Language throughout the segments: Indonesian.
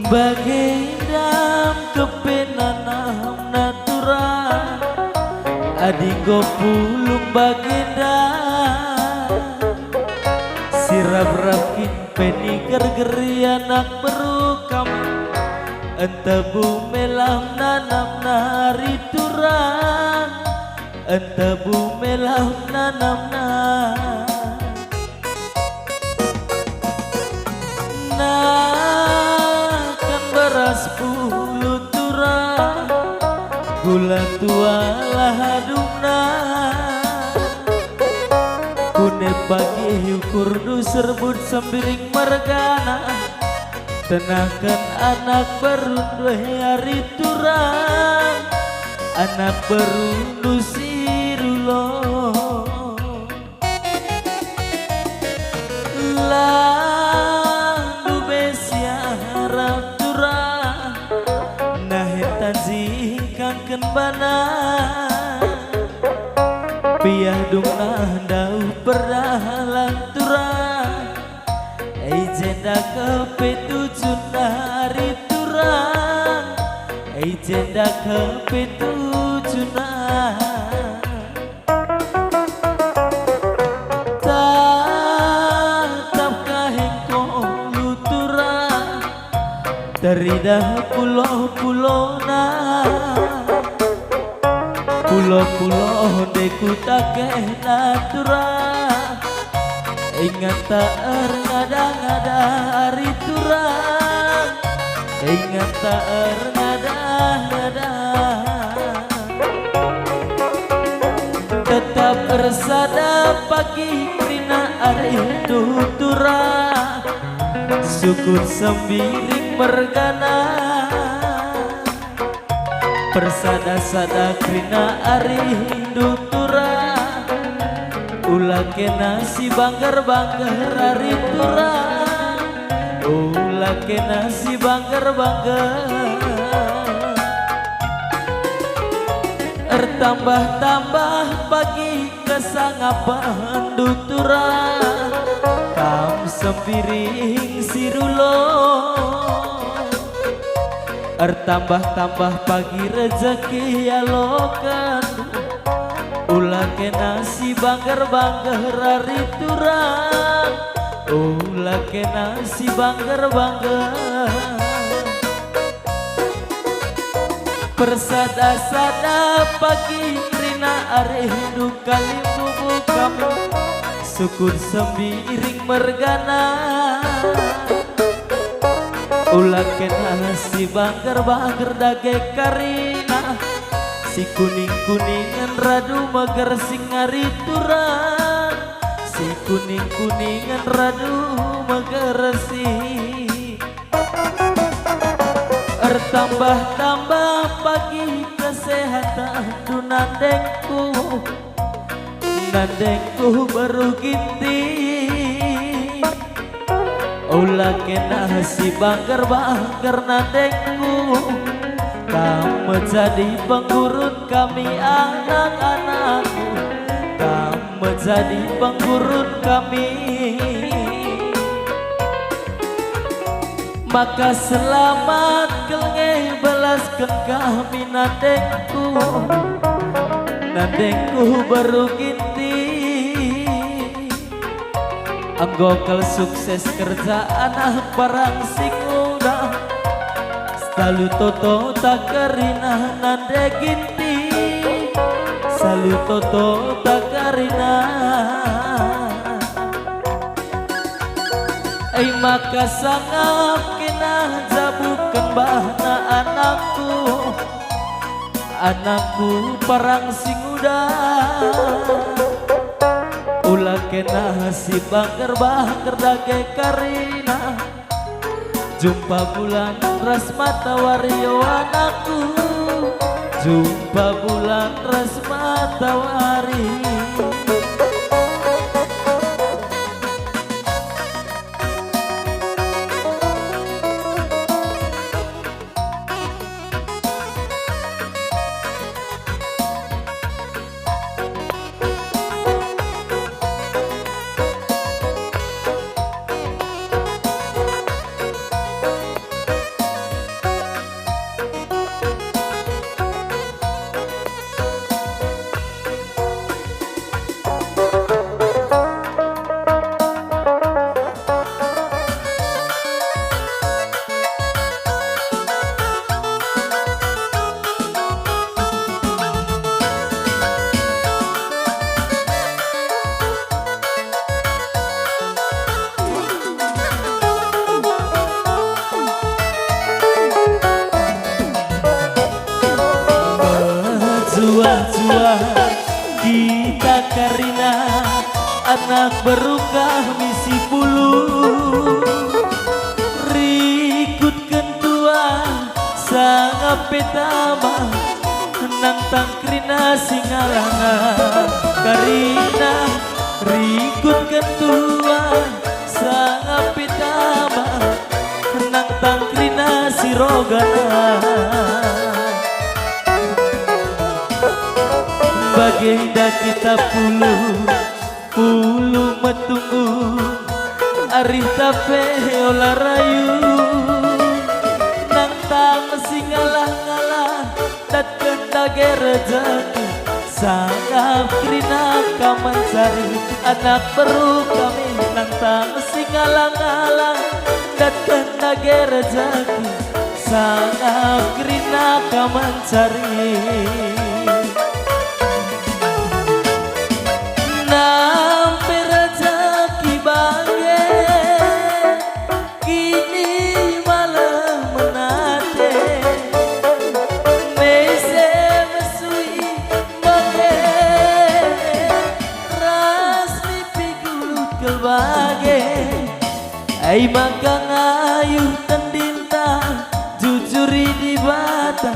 Bagedam kepenanam natural Adinggo pulung bagedam Sirap rakin peniker geri anak berukam Ente bumelam nanam nari turang Ente bumelam nanam kan beras puluh turang Gula tua lahadumna Kune pagi ukur du serbut sembiring mergana Tenakan anak berundu hari turang Anak berundu sirulo Landu besiarap turang Nahetan zikangken bana Piah dumnah dau perdahalan turang Jenda kepetujuh hari turang jenda kepetujuh tatap kahengko luturang teridah pulau-pulona pulau-pulau deku takeh naturang Ingat tak ngada-ngada hari turang Ingat tak ngada-ngada Tetap bersada pagi krina hari turang Sukut sembiring mergana Persada-sada krina hari turang Ulah kena si banggar-banggar hari turang Ulah kena si banggar-banggar Tambah-tambah pagi kesangapan turang Kam sempiring sirulo Tambah-tambah pagi rezeki alokan Ulah kena si banggar-banggar hari turang Ulah kena si banggar-banggar Persada-sada pagi rina aredu kali bubuk kami Syukur sembiring mergana Ulah kena si banggar-banggar dage karina Si kuning-kuningan radu mager sing hari turang Si kuning-kuningan radu mager sing Tambah-tambah pagi kesehatan du Nandengku baru ginti Ulah kena si banggar-banggar nandengku Kamu jadi penggurun kami anak-anakku Kamu jadi penggurun kami Maka selamat kelengeh belaskan kami Nandengku baru ginti Anggokal sukses kerja anak parang sing udah Selalu toto tak karina nande ginti Selalu toto tak karina Maka sangap kena jabukan bahna Anakku parang sing udah Ulah kena si banggar-banggar dage karina Jumpa bulan ras matawari anakku Jumpa bulan ras matawari jua-jua kita karina anak berukah misi bulu rikut kentua sangat petama nang tangkrina singalana karina rikut kentua sangat petama nang tangkrina sirogana baginda kita pulu metunggu arih tape olah rayu nang tang singalah-ngalah dat kendage rezeki sangat krina kamansari anak baru kami nang tang singalah-ngalah dat kendage rezeki sangat krina kamansari nampe rezeki bangge kini malah menate mese mesui bangge rasmi pigulut kelbage ai makang ayuh tendinta jujuri di bata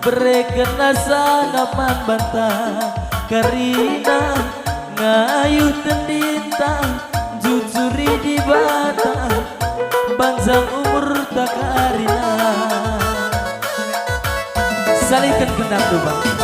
berekena sanaman bantah karina ngayuh tendintang jujuri di bata panjang umur tak karina salihkan genap tuh bang.